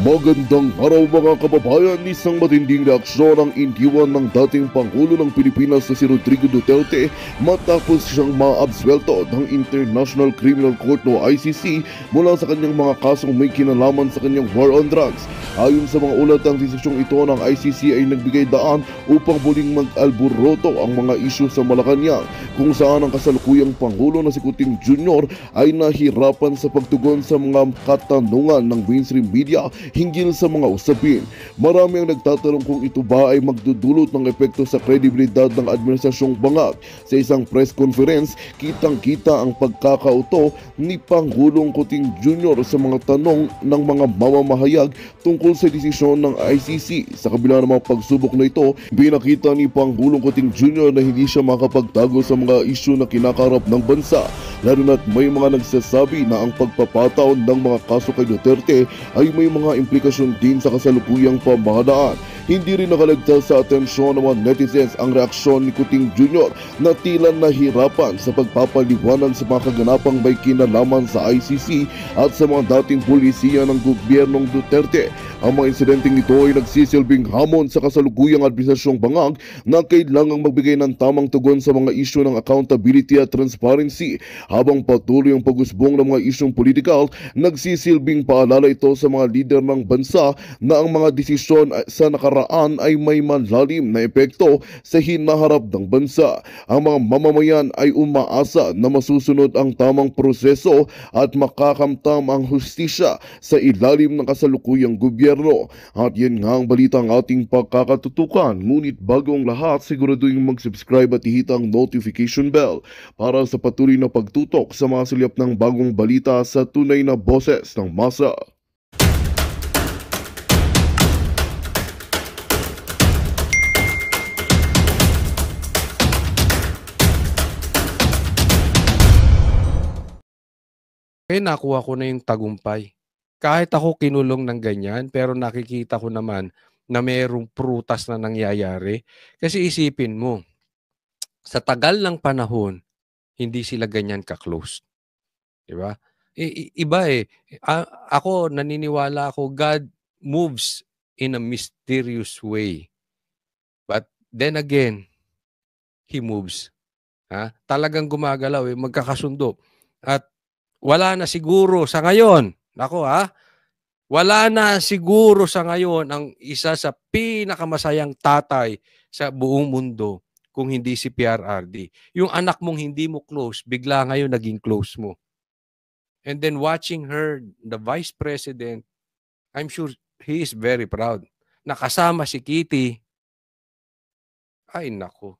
Magandang araw mga kababayan. Isang matinding reaksyon ang iniwan ng dating Pangulo ng Pilipinas na si Rodrigo Duterte matapos siyang maabsuelto ng International Criminal Court o ICC mula sa kanyang mga kasong may kinalaman sa kanyang war on drugs. Ayon sa mga ulat, ang desisyong ito ng ICC ay nagbigay daan upang muling mag-alboroto ang mga isyu sa Malacanang, kung saan ang kasalukuyang Pangulo na si Kuting Jr. ay nahirapan sa pagtugon sa mga katanungan ng mainstream media hinggil sa mga usapin. Marami ang nagtatanong kung ito ba ay magdudulot ng epekto sa kredibilidad ng administrasyong Bangag. Sa isang press conference, kitang-kita ang pagkakauto ni Pangulong Kuting Jr. sa mga tanong ng mga mamamahayag tungkol sa desisyon ng ICC. Sa kabila ng mga pagsubok na ito, pinakita ni Pangulong Kuting Jr. na hindi siya makapagtago sa mga isyu na kinakarap ng bansa, lalo na't may mga nagsasabi na ang pagpapataw ng mga kaso kay Duterte ay may mga implikasyon din sa kasalukuyang pamahalaan. Hindi rin nakalagtas sa atensyon ng mga netizens ang reaksyon ni Kuting Jr. na tila nahirapan sa pagpapaliwanag sa mga kaganapang may kinalaman sa ICC at sa mga dating pulisiya ng gobyernong Duterte. Ang mga insidenteng ito ay nagsisilbing hamon sa kasalukuyang administrasyong Bangag na kailangang magbigay ng tamang tugon sa mga isyu ng accountability at transparency. Habang patuloy ang pag-usbong ng mga isyong politikal, nagsisilbing paalala ito sa mga lider ng bansa na ang mga desisyon sa nakaraan ay may malalim na epekto sa hinaharap ng bansa. Ang mga mamamayan ay umaasa na masusunod ang tamang proseso at makakamtam ang hustisya sa ilalim ng kasalukuyang gobyerno. At yan nga ang balita ang ating pagkakatutukan. Ngunit bago ang lahat, siguraduhin mag-subscribe at ihit ang notification bell para sa patuloy na pagtutok sa mga silip ng bagong balita sa tunay na boses ng masa. Nakuha ko na yung tagumpay. Kahit ako kinulong ng ganyan, pero nakikita ko naman na mayroong prutas na nangyayari. Kasi isipin mo, sa tagal ng panahon, hindi sila ganyan ka-close. Diba? Iba eh. Ako, naniniwala ako, God moves in a mysterious way. But then again, He moves. Talagang gumagalaw eh, magkakasundo. At wala na siguro sa ngayon, wala na siguro sa ngayon ang isa sa pinakamasayang tatay sa buong mundo kung hindi si PRRD. Yung anak mong hindi mo close, bigla ngayon naging close mo. And then watching her, the Vice President, I'm sure he is very proud. Nakasama si Kitty. Ay nako.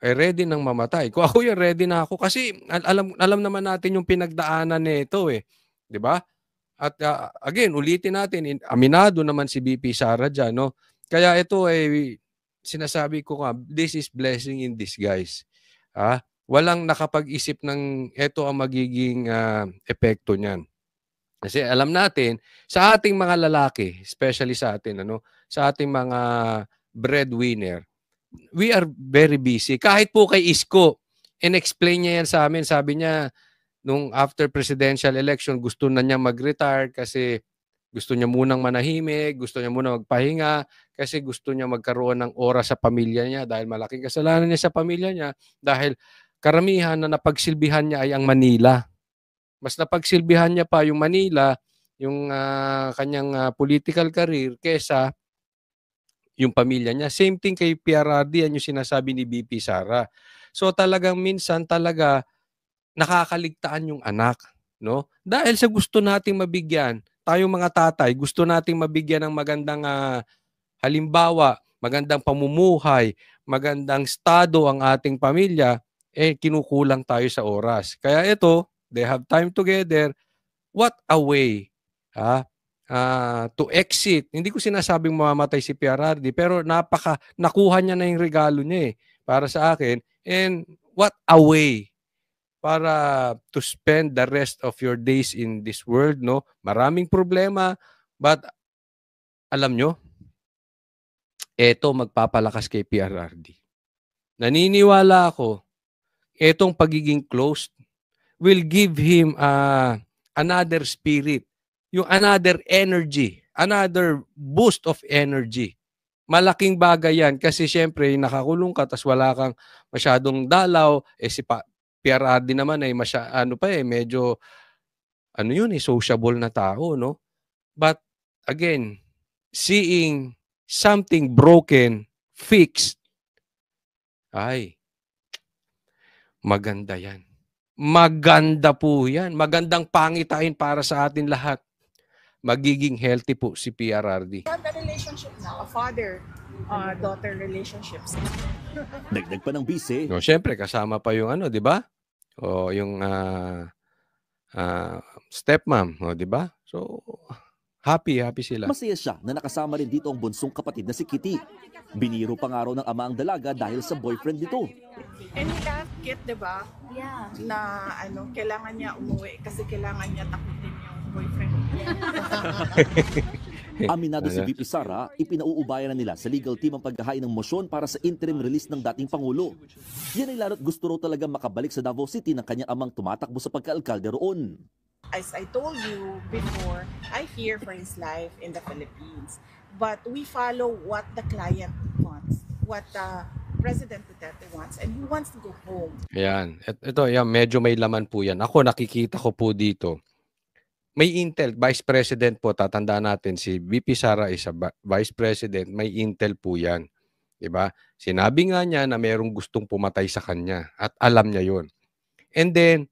Ready nang mamatay. Kung ako yan, ready na ako. Kasi alam naman natin yung pinagdaanan nito eh. 'Di ba? At again, ulitin natin, aminado naman si BP Sara dyan, no? Kaya ito ay sinasabi ko nga, this is blessing in disguise. Walang nakapag-isip ng ito ang magiging epekto niyan. Kasi alam natin, sa ating mga lalaki, especially sa atin, sa ating mga breadwinner, we are very busy. Kahit po kay Isko, in-explain niya yan sa amin. Sabi niya, nung after presidential election, gusto na niya mag-retire kasi gusto niya munang manahimik, gusto niya munang magpahinga, kasi gusto niya magkaroon ng oras sa pamilya niya dahil malaking kasalanan niya sa pamilya niya dahil karamihan na napagsilbihan niya ay ang Manila. Mas napagsilbihan niya pa yung Manila, yung kanyang political career kesa yung pamilya niya. Same thing kay PRRD, yan yung sinasabi ni BP Sara. So talagang minsan talaga nakakaligtaan yung anak, no? Dahil sa gusto nating mabigyan, tayong mga tatay, gusto nating mabigyan ng magandang halimbawa, magandang pamumuhay, magandang estado ang ating pamilya, kinukulang tayo sa oras. Kaya ito, they have time together. What a way to exit. Hindi ko sinasabing mamamatay si PRRD, pero nakuha niya na yung regalo niya para sa akin. And what a way para to spend the rest of your days in this world, no? Maraming problema, but alam nyo, eto magpapalakas kay PRRD. Naniniwala ako, etong pagiging closed will give him another spirit, yung another energy another boost of energy. Malaking bagay yan kasi syempre nakakulong ka tas wala kang masyadong dalaw, si PRRD naman ay medyo sociable na tao, no? But again, seeing something broken fixed, ay maganda yan. Maganda po yan. Magandang pangitain para sa atin lahat. Magiging healthy po si PRRD. What the relationship now? A father-daughter relationships. Dagdag pa ng bise. No, syempre kasama pa yung di ba? O yung stepmom, di ba? So happy sila. Masaya siya na nakasama rin dito ang bunsong kapatid na si Kitty. Biniro pa nga raw ng ama ang dalaga dahil sa boyfriend nito. And he left Kit, di ba? Yeah. Na kailangan niya umuwi kasi kailangan niya takutin yung boyfriend. Aminado si VP Sara, ipinauubayan na nila sa legal team ang paghahain ng motion para sa interim release ng dating Pangulo. Yan ay lalo't gusto raw talaga makabalik sa Davao City ng kanyang amang tumatakbo sa pagkaalkalde roon. As I told you before, I fear for his life in the Philippines. But we follow what the client wants, what President Duterte wants, and he wants to go home. Yan. Ito, yan, medyo may laman po yan. Ako, nakikita ko po dito. May intel, Vice President po, tatandaan natin, si VP Sara is a Vice President, may intel po yan. Diba? Sinabi nga niya na mayroong gustong pumatay sa kanya at alam niya yon. And then,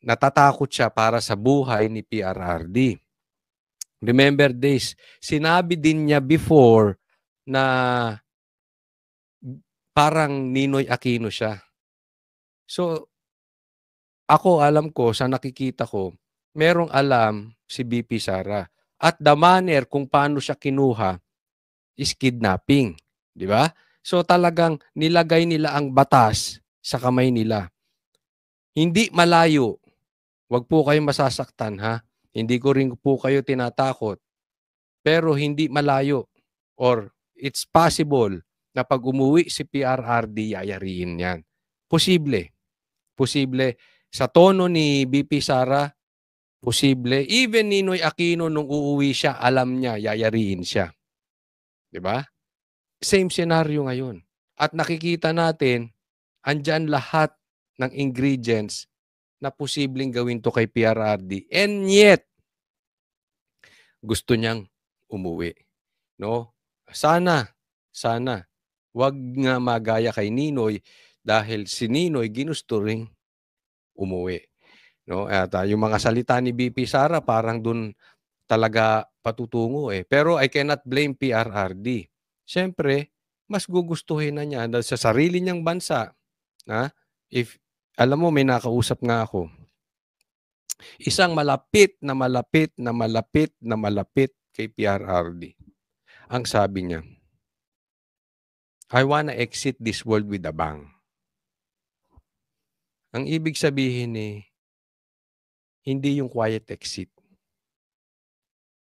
natatakot siya para sa buhay ni PRRD. Remember this, sinabi din niya before na parang Ninoy Aquino siya. So, ako alam ko, sa nakikita ko, merong alam si VP Sara. At the manner kung paano siya kinuha is kidnapping. Di ba? So, talagang nilagay nila ang batas sa kamay nila. Hindi malayo. Huwag po kayong masasaktan, ha? Hindi ko rin po kayo tinatakot. Pero hindi malayo. Or it's possible na pag umuwi si PRRD, yayariin yan. Posible. Posible. Sa tono ni BP Sara, posible. Even Ninoy Aquino nung uuwi siya, alam niya, yayariin siya. Diba? Same scenario ngayon. At nakikita natin, andyan lahat ng ingredients na posibleng gawin to kay PRRD. And yet, gusto niyang umuwi. No? Sana, wag nga magaya kay Ninoy dahil si Ninoy ginusto ring umuwi. No? At yung mga salita ni BP Sara parang dun talaga patutungo eh. Pero I cannot blame PRRD. Siyempre, mas gugustuhin na niya dahil sa sarili niyang bansa. Alam mo, may nakausap nga ako. Isang malapit kay PRRD. Ang sabi niya, I wanna exit this world with a bang. Ang ibig sabihin hindi yung quiet exit.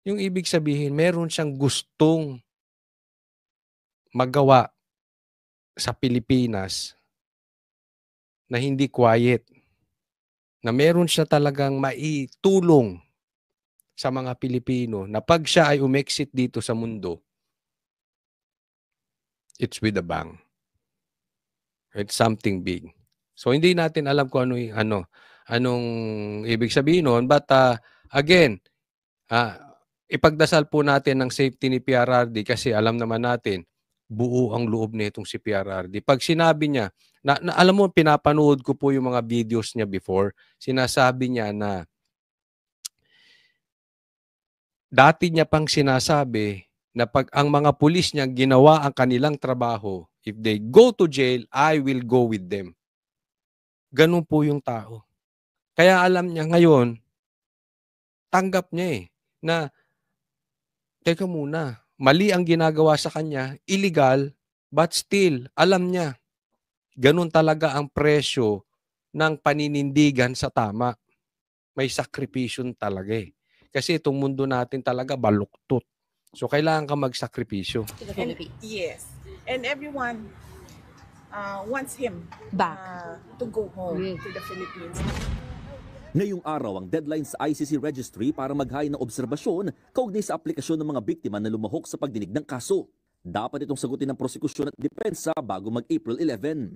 Yung ibig sabihin, meron siyang gustong magawa sa Pilipinas na hindi quiet, na meron siya talagang maitulong sa mga Pilipino na pag siya ay umexit dito sa mundo, it's with a bang. It's something big. So hindi natin alam kung anong ibig sabihin noon, but again, ipagdasal po natin ng safety ni PRRD kasi alam naman natin buo ang loob nitong si PRRD. Pag sinabi niya, alam mo, pinapanood ko po yung mga videos niya before, sinasabi niya na dati niya pang sinasabi na pag ang mga pulis niya ginawa ang kanilang trabaho, if they go to jail, I will go with them. Ganun po yung tao. Kaya alam niya ngayon, tanggap niya na teka muna, mali ang ginagawa sa kanya, illegal, but still, alam niya, ganun talaga ang presyo ng paninindigan sa tama. May sakripisyon talaga Kasi itong mundo natin talaga baluktot. So, kailangan ka magsakripisyo. Yes. And everyone wants him back to go home to the Philippines. Ngayong araw ang deadline sa ICC registry para maghain ng obserbasyon kaugnay sa aplikasyon ng mga biktima na lumahok sa pagdinig ng kaso. Dapat itong sagutin ng prosekusyon at depensa bago mag-April 11.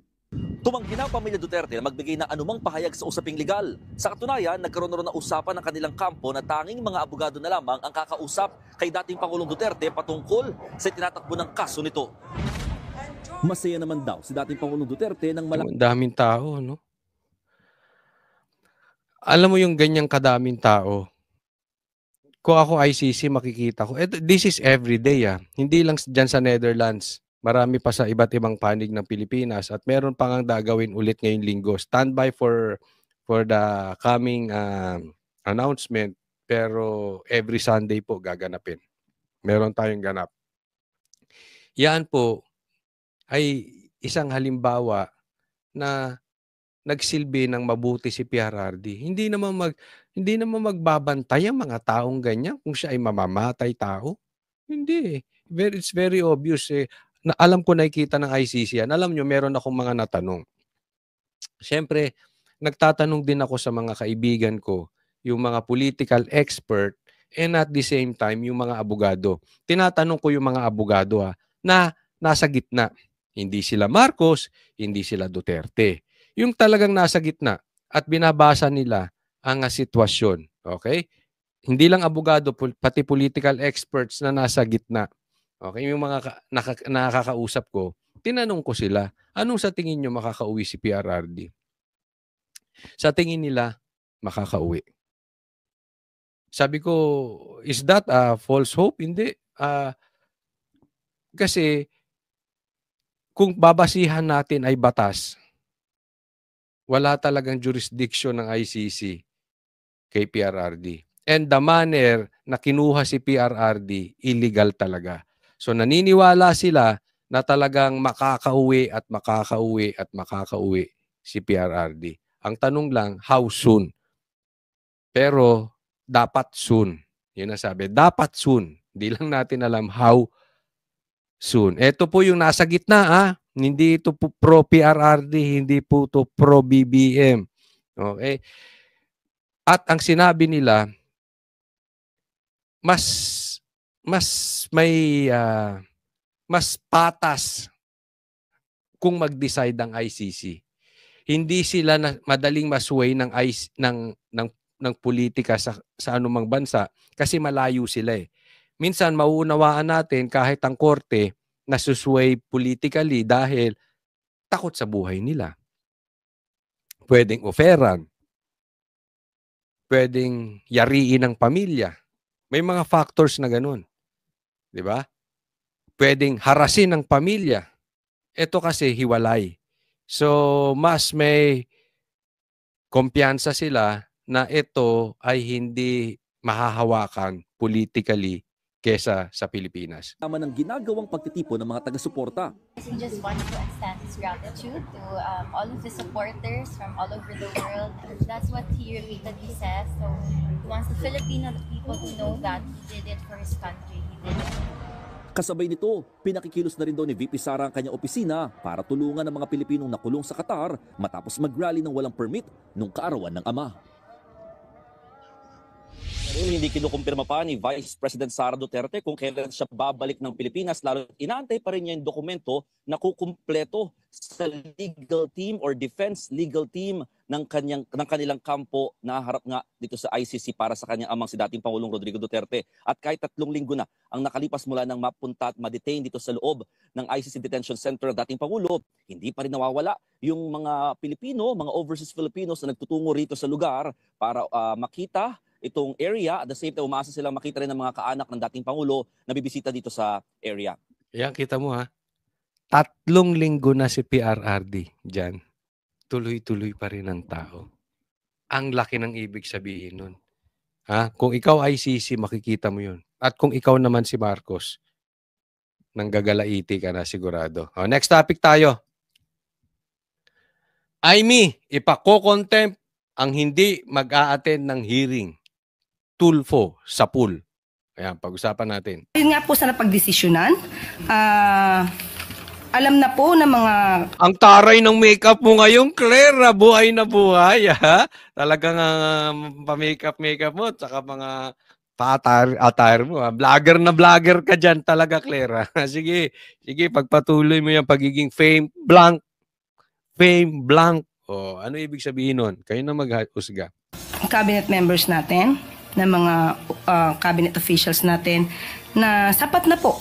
Tumanggi na ang pamilya Duterte na magbigay ng anumang pahayag sa usaping legal. Sa katunayan, nagkaroon na usapan ng kanilang kampo na tanging mga abogado na lamang ang kakausap kay dating Pangulong Duterte patungkol sa tinatakbo ng kaso nito. Masaya naman daw si dating Pangulong Duterte ng Ang daming tao, no? Alam mo yung ganyang kadaming tao, kung ako ICC makikita ko, this is everyday Hindi lang dyan sa Netherlands. Marami pa sa iba't ibang panig ng Pilipinas at meron pa ngang gagawin ulit ngayong linggo. Standby for the coming announcement, pero every Sunday po gaganapin. Meron tayong ganap. Yan po ay isang halimbawa na nagsilbi ng mabuti si PRRD. Hindi naman magbabantay ang mga taong ganyan kung siya ay mamamatay tao. Hindi. It's very obvious na alam ko nakikita ng ICC yan. Alam nyo, meron akong mga natanong. Siyempre, nagtatanong din ako sa mga kaibigan ko, yung mga political expert, and at the same time, yung mga abogado. Tinatanong ko yung mga abogado na nasa gitna. Hindi sila Marcos, hindi sila Duterte. Yung talagang nasa gitna at binabasa nila ang sitwasyon. Okay? Hindi lang abogado, pati political experts na nasa gitna. Okay, yung mga nakakausap ko, tinanong ko sila, anong sa tingin nyo makakauwi si PRRD? Sa tingin nila, makakauwi. Sabi ko, is that a false hope? Hindi. Kasi, kung babasihan natin ay batas, wala talagang jurisdiction ng ICC kay PRRD. And the manner na kinuha si PRRD, illegal talaga. So naniniwala sila na talagang makakauwi at makakauwi at makakauwi si PRRD. Ang tanong lang, how soon? Pero dapat soon. Yun ang sabi, dapat soon. Hindi lang natin alam how soon. Ito po yung nasa gitna Hindi ito po pro PRRD, hindi po ito pro BBM. Okay? At ang sinabi nila, mas patas kung mag-decide ang ICC. Hindi sila madaling masway ng politika sa anumang bansa kasi malayo sila Minsan mauunawaan natin kahit ang korte nasusway politically dahil takot sa buhay nila. Pwedeng oferan. Pwedeng yariin ng pamilya. May mga factors na ganun. Di ba? Pwedeng harasin ng pamilya. Ito kasi hiwalay. So, mas may kumpiyansa sila na ito ay hindi mahahawakan politically kesa sa Pilipinas. Tama ng ginagawang pagtitipon ng mga taga-suporta. He just wanted to extend his gratitude to all of his supporters from all over the world. That's what he repeatedly says. So he wants the Filipino people to know that he did it for his country. He did it. Kasabay nito, pinakikilos na rin daw ni VP Sara ang kanyang opisina para tulungan ang mga Pilipinong nakulong sa Qatar matapos mag-rally ng walang permit nung kaarawan ng ama. Hindi kinukumpirma pa ni Vice President Sara Duterte kung kailan siya babalik ng Pilipinas, lalo inaantay pa rin niya yung dokumento na kukumpleto sa legal team or defense legal team ng kanilang kampo na harap nga dito sa ICC para sa kanyang amang si dating Pangulong Rodrigo Duterte. At kahit 3 linggo na ang nakalipas mula nang mapunta at ma-detain dito sa loob ng ICC Detention Center ng dating Pangulo, hindi pa rin nawawala yung mga Pilipino, mga overseas Filipinos na nagtutungo rito sa lugar para makita itong area. At the same time, umaasa silang makita rin ng mga kaanak ng dating Pangulo na bibisita dito sa area. Yan, kita mo 3 linggo na si PRRD dyan. Tuloy-tuloy pa rin ang tao. Ang laki ng ibig sabihin nun. Kung ikaw ICC, makikita mo yun. At kung ikaw naman si Marcos, nanggagalaiti ka na sigurado. Next topic tayo. Aimee, ipako-contempt ang hindi mag-a-attend ng hearing. Tulfo sa pool. Ayan, pag-usapan natin. Yun nga po sa napagdesisyonan, alam na po ng mga Ang taray ng makeup mo ngayon, Claire, buhay na buhay, ha? Talagang pa-makeup mo, tsaka mga attire mo. Vlogger na vlogger ka dyan talaga, Claire. Sige, pagpatuloy mo yung pagiging fame blank. O, ano ibig sabihin nun? Kayo na mag-husga. cabinet members natin, ng mga cabinet officials natin, na sapat na po.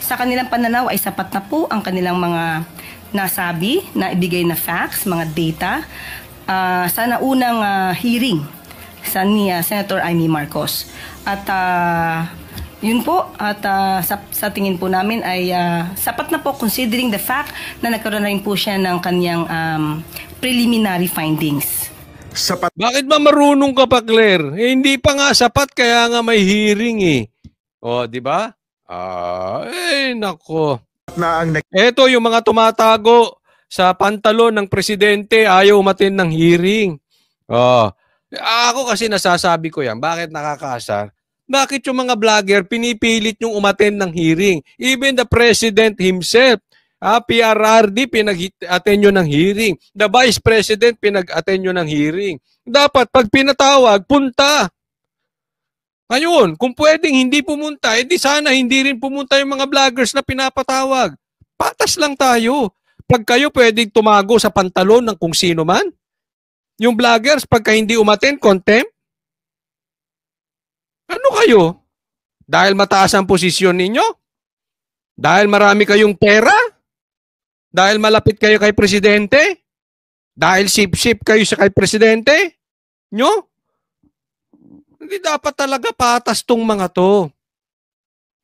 Sa kanilang pananaw ay sapat na po ang kanilang mga nasabi, na ibigay na facts, mga data, sa naunang hearing sa ni Senator Amy Marcos. At yun po, at sa tingin po namin ay sapat na po considering the fact na nagkaroon na rin po siya ng kanyang preliminary findings. Bakit ba marunong ka pa, Claire? Hindi pa nga sapat, kaya nga may hearing eh. O, di ba? Nako. Eto yung mga tumatago sa pantalon ng presidente, ayaw umattend ng hearing. Ako kasi nasasabi ko yan. Bakit nakakasar? Bakit yung mga vlogger pinipilit yung umattend ng hearing? Even the president himself, PRRD, pinag-attend nyo ng hearing. The vice president, pinag-attend nyo ng hearing. Dapat, pag pinatawag, punta. Ngayon, kung pwedeng hindi pumunta, edi sana hindi rin pumunta yung mga vloggers na pinapatawag. Patas lang tayo. Pag kayo pwedeng tumago sa pantalon ng kung sino man, yung vloggers, pagka hindi umattend, contempt? Ano kayo? Dahil mataas ang posisyon ninyo? Dahil marami kayong pera? Dahil malapit kayo kay presidente? Dahil sip-sip kayo sa kay presidente? Nyo? Hindi dapat talaga patas tong mga to.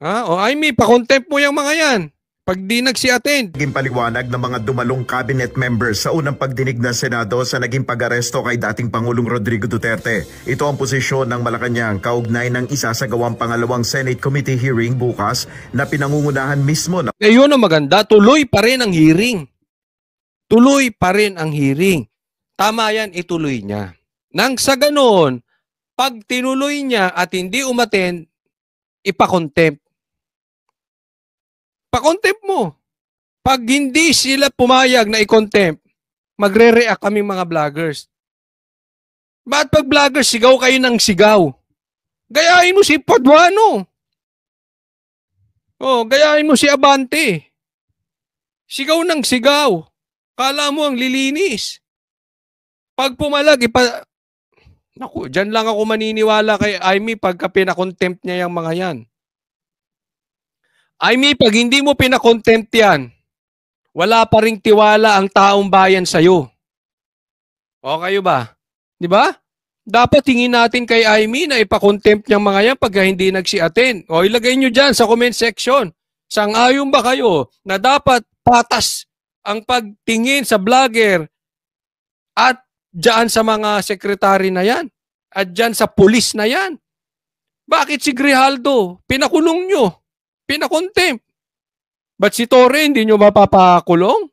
Pa-contempt mo yung mga yan. Pag di nagsi-attend. Naging paliwanag ng mga dumalong cabinet members sa unang pagdinig ng Senado sa naging pag-aresto kay dating Pangulong Rodrigo Duterte. Ito ang posisyon ng Malacanang kaugnay ng isasagawang pangalawang Senate Committee hearing bukas na pinangungunahan mismo ng... Yun ang maganda. Tuloy pa rin ang hearing. Tuloy pa rin ang hearing. Tama yan, ituloy niya. Nang sa ganoon, pag tinuloy niya at hindi umattend, ipa-contempt. Pa-contempt mo. Pag hindi sila pumayag na i-contempt, magre-react kaming mga vloggers. Ba't pag vloggers, sigaw kayo ng sigaw? Gayahin mo si Paduano. Gayahin mo si Abante. Sigaw ng sigaw. Kala mo ang lilinis. Pag pumalag, naku, dyan lang ako maniniwala kay Amy pagka pinakontempt niya yung mga yan. Amy, pag hindi mo pinakontempt yan, wala pa ring tiwala ang taong bayan sa'yo. O kayo ba? Di ba? Dapat tingin natin kay Amy na ipakontempt niyang mga yan pagka hindi nagsi-attend. O ilagay nyo dyan sa comment section. Sang-ayon ba kayo na dapat patas ang pagtingin sa vlogger at dyan sa mga sekretary na yan? At dyan sa pulis na yan? Bakit si Grijaldo? Pinakulong nyo. Pinakontempt. Ba't si Torre hindi nyo mapapakulong?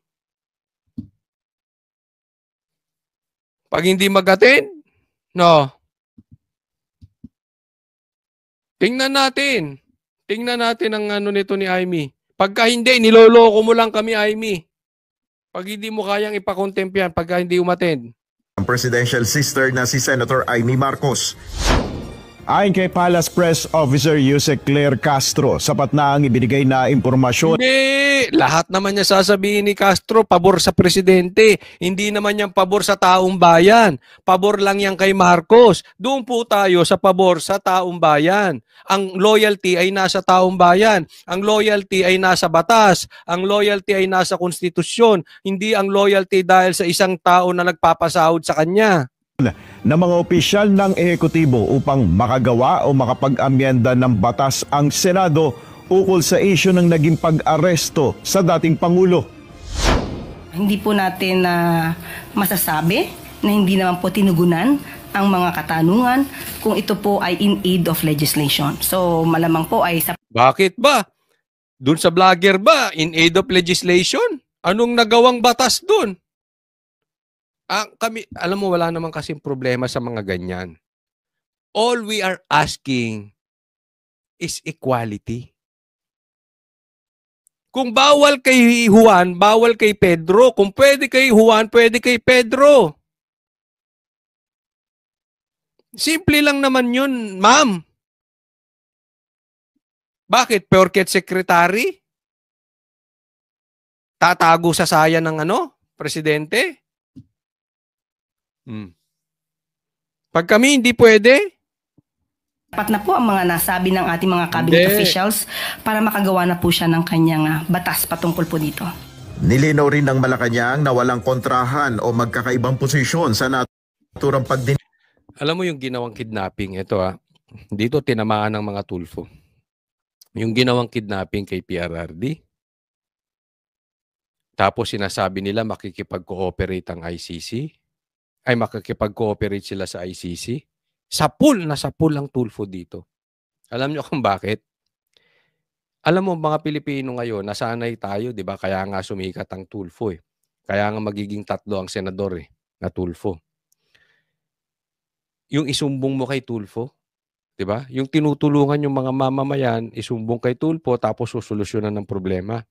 Pag hindi mag-attend? No. Tingnan natin. Tingnan natin ang ano nito ni Amy. Pagka hindi, niloloko mo lang kami, Amy. Pag hindi mo kayang ipakontempt yan, pagka hindi umattend. Ang presidential sister na si Senator Amy Marcos. Ayon kay Palace Press Officer Yusek Claire Castro, sapat na ang ibinigay na impormasyon. Hindi, lahat naman niya sasabihin ni Castro, pabor sa presidente. Hindi naman yan pabor sa taong bayan. Pabor lang yan kay Marcos. Doon po tayo sa pabor sa taong bayan. Ang loyalty ay nasa taong bayan. Ang loyalty ay nasa batas. Ang loyalty ay nasa konstitusyon. Hindi ang loyalty dahil sa isang tao na nagpapasahod sa kanya. Na mga opisyal ng ehekutibo upang makagawa o makapag-amyenda ng batas ang Senado ukol sa isyu ng naging pag-aresto sa dating Pangulo. Hindi po natin masasabi na hindi naman po tinugunan ang mga katanungan kung ito po ay in aid of legislation. So malamang po ay sa... Bakit ba? Doon sa vlogger ba? In aid of legislation? Anong nagawang batas doon? Alam mo, wala naman kasing problema sa mga ganyan. All we are asking is equality. Kung bawal kay Juan, bawal kay Pedro. Kung pwede kay Juan, pwede kay Pedro. Simple lang naman yun, ma'am. Bakit? Porket secretary? Tatago sa saya ng presidente? Pag kami hindi pwede, Sapat na po ang mga nasabi ng ating mga cabinet Hindi. officials para makagawa na po siya ng kanyang batas patungkol po dito. Nilinaw rin ng Malacanang na walang kontrahan o magkakaibang posisyon sa naturang pagdinig. alam mo yung ginawang kidnapping, ito dito tinamaan ng mga Tulfo. Yung ginawang kidnapping kay PRRD, tapos sinasabi nila makikipag-cooperate ang ICC, ay makikipag-cooperate sila sa ICC. Sapul ang Tulfo dito. Alam nyo kung bakit? Alam mo, mga Pilipino ngayon, nasanay tayo, di ba? Kaya nga sumikat ang Tulfo eh. Kaya nga magiging 3 ang senador na Tulfo. Yung isumbong mo kay Tulfo, di ba? Yung tinutulungan yung mga mamamayan, isumbong kay Tulfo, tapos susolusyonan ng problema.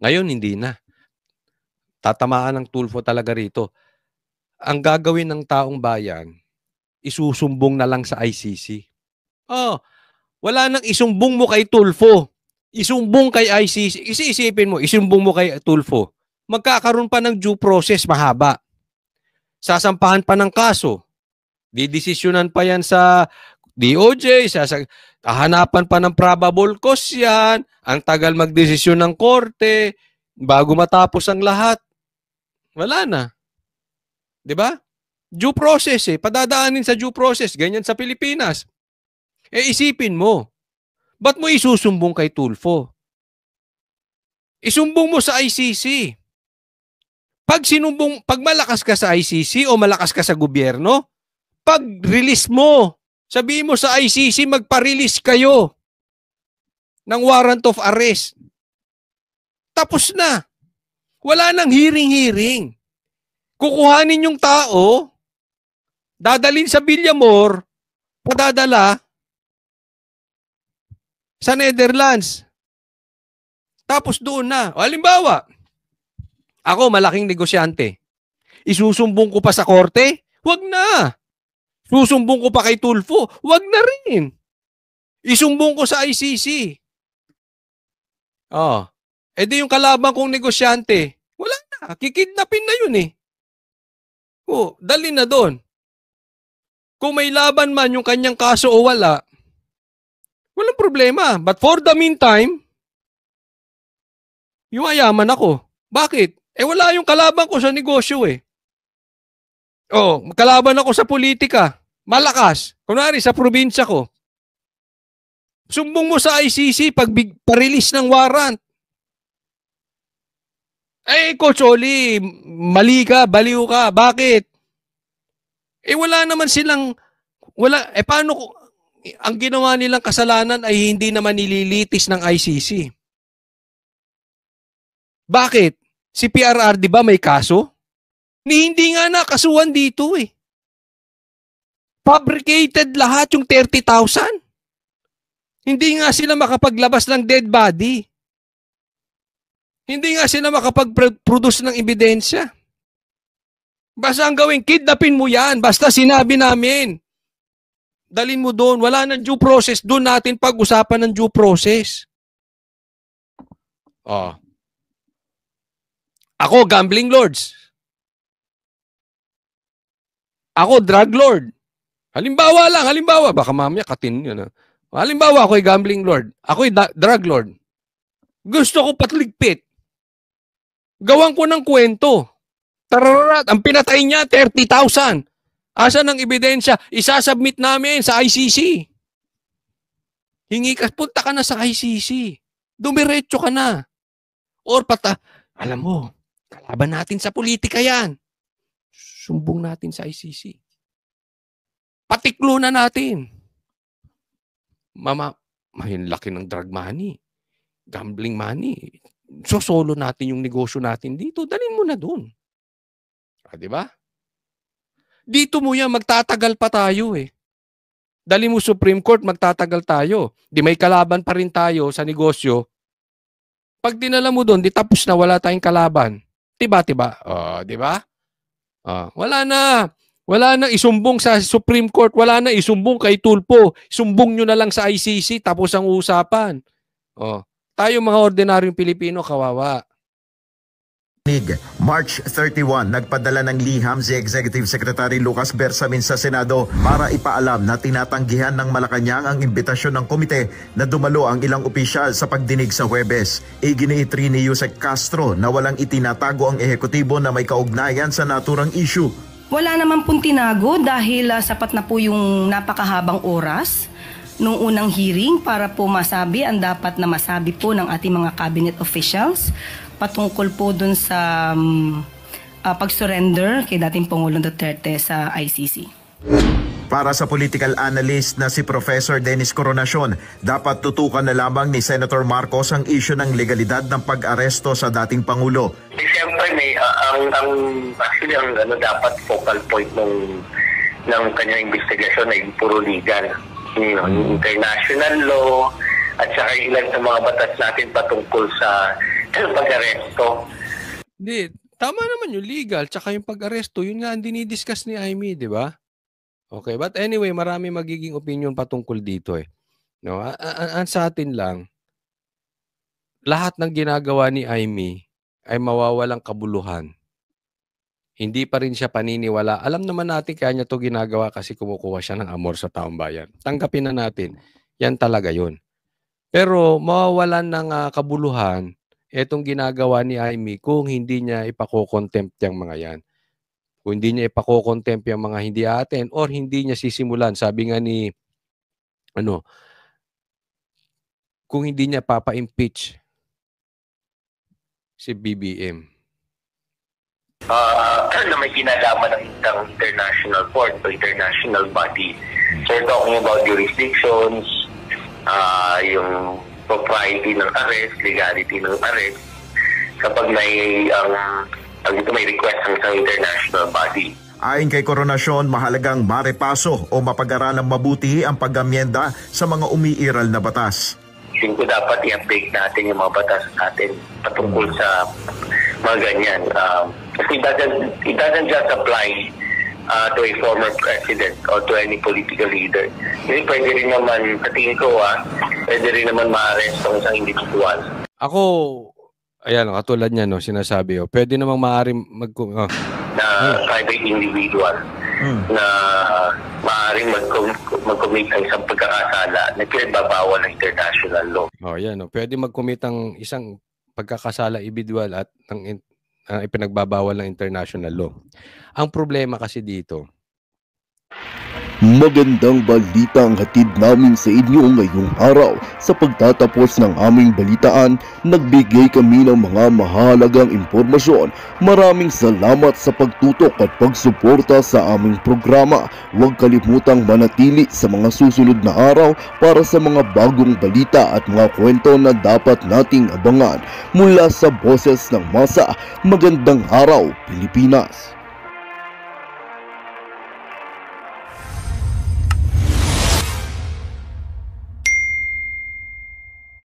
Ngayon, hindi na. Tatamaan ng Tulfo talaga rito. Ang gagawin ng taong bayan, isusumbong na lang sa ICC. Wala nang isumbong mo kay Tulfo. Isumbong kay ICC. Isipin mo, isumbong mo kay Tulfo. Magkakaroon pa ng due process mahaba. Sasampahan pa ng kaso. Didesisyonan pa yan sa DOJ, hahanapan pa ng probable cause yan, ang tagal magdesisyon ng korte, bago matapos ang lahat. Wala na. 'Di ba? Due process padadaanin sa due process, ganyan sa Pilipinas. Isipin mo, ba't mo isusumbong kay Tulfo? Isumbong mo sa ICC. Pag malakas ka sa ICC o malakas ka sa gobyerno, pag-release mo, sabihin mo sa ICC, magpa-release kayo ng warrant of arrest. Tapos na. Wala nang hearing-hearing. Kukuhanin yung tao, dadalhin sa Villamor, padadala sa Netherlands. Tapos doon na. Halimbawa, ako malaking negosyante. Isusumbong ko pa sa korte? Wag na. Susumbong ko pa kay Tulfo? Wag na rin. Isumbong ko sa ICC. Di yung kalaban kong negosyante, wala na. Kikidnapin na yun dali na doon. Kung may laban man yung kanyang kaso o wala, walang problema. But for the meantime, yumayaman ako. Bakit? Wala yung kalaban ko sa negosyo kalaban ako sa politika. Malakas. Kunwari sa probinsya ko. Sumbong mo sa ICC pag pa-release ng warrant. Coach Oli, mali ka, baliw ka. Bakit? Wala naman silang, paano ang ginawa nilang kasalanan ay hindi naman nililitis ng ICC? Bakit? Si PRRD ba may kaso? Hindi nga nakasuhan dito Fabricated lahat yung 30,000. Hindi nga sila makapaglabas ng dead body. Hindi nga sila makapag-produce ng ebidensya. Basta ang gawin, kidnapin mo yan. Basta sinabi namin. Dalin mo doon. Wala nang due process. Doon natin pag-usapan ng due process. Ako, gambling lords. Ako, drug lord. Halimbawa, baka mamaya katin yun. Halimbawa, ako'y gambling lord. Ako'y drug lord. Gusto ko patligpit. Gawan ko ng kwento. Tararat, ang pinatay niya, 30,000. Asan ang ebidensya? Isasubmit namin sa ICC. Punta ka na sa ICC. Dumiretso ka na. Or alam mo, kalaban natin sa politika yan. Sumbong natin sa ICC. Patiklo na natin. Mahin laki ng drug money. Gambling money. Solo natin yung negosyo natin dito. Dalhin mo na doon. Di ba? Dito mo yan, magtatagal pa tayo Dali mo Supreme Court, magtatagal tayo. Di may kalaban pa rin tayo sa negosyo. Pag dinala mo doon, di tapos na, wala tayong kalaban. Diba? Diba? Wala na. Wala na isumbong sa Supreme Court. Wala na isumbong kay Tulfo. Sumbong nyo na lang sa ICC, tapos ang usapan. Tayo mga ordinaryong Pilipino, kawawa. March 31, nagpadala ng liham si Executive Secretary Lucas Bersamin sa Senado para ipaalam na tinatanggihan ng Malacanang ang imbitasyon ng komite na dumalo ang ilang opisyal sa pagdinig sa Huwebes. Iginiitri ni Yusek Castro na walang itinatago ang ehekutibo na may kaugnayan sa naturang issue. Wala naman pong tinago dahil sapat na po yung napakahabang oras nung unang hearing para po masabi ang dapat na masabi po ng ating mga cabinet officials patungkol po dun sa pag-surrender kay dating Pangulong Duterte sa ICC. Para sa political analyst na si Professor Dennis Coronacion, dapat tutukan na lamang ni Senator Marcos ang issue ng legalidad ng pag-aresto sa dating Pangulo. Siyempre ang dapat focal point ng kanyang investigasyon ay puro legal. International law at saka ilan sa mga batas natin patungkol sa pag-aresto. Hindi, tama naman yung legal tsaka yung pag-aresto, yun nga ang dinidiscuss ni Amy, di ba? Okay, but anyway, marami magiging opinion patungkol dito eh. No, sa atin lang, lahat ng ginagawa ni Amy ay mawawalang kabuluhan. Hindi pa rin siya paniniwala. Alam naman natin kaya niya to ginagawa kasi kumukuha siya ng amor sa taong bayan. Tanggapin na natin, yan talaga yun. Pero mawawalan ng kabuluhan etong ginagawa ni Amy kung hindi niya ipakokontempt yung mga yan. Kung hindi niya ipakokontempt yung mga hindi atin or hindi niya sisimulan. Sabi nga ni, kung hindi niya papa-impeach si BBM. Na may kinalaman ng international court o international body. So we're talking about jurisdictions, yung propriety ng arrest, legality ng arrest, kapag may request ng isang international body. Ayon kay Coronacion, mahalagang marepaso o mapag-aralang mabuti ang pag-amyenda sa mga umiiral na batas. Tingin ko dapat i-update natin yung mga batas natin patungkol sa mga ganyan. Kasi it doesn't just apply to a former president or to any political leader. Kasi pwede rin naman, sa tingin ko, pwede rin naman ma-arrest ang isang individual. Ako, ayan, katulad niya, no, sinasabi, pwede namang maaaring private individual na maaaring mag-commit ng isang pagkakasala na pinagbabawal ng international law. Yan, pwede mag-commit ang isang pagkakasala individual at ng ipinagbabawal ng international law. Ang problema kasi dito, magandang balita ang hatid namin sa inyo ngayong araw. Sa pagtatapos ng aming balitaan, nagbigay kami ng mga mahalagang impormasyon. Maraming salamat sa pagtutok at pagsuporta sa aming programa. Huwag kalimutang manatili sa mga susunod na araw para sa mga bagong balita at mga kwento na dapat nating abangan. Mula sa Boses ng Masa, magandang araw, Pilipinas!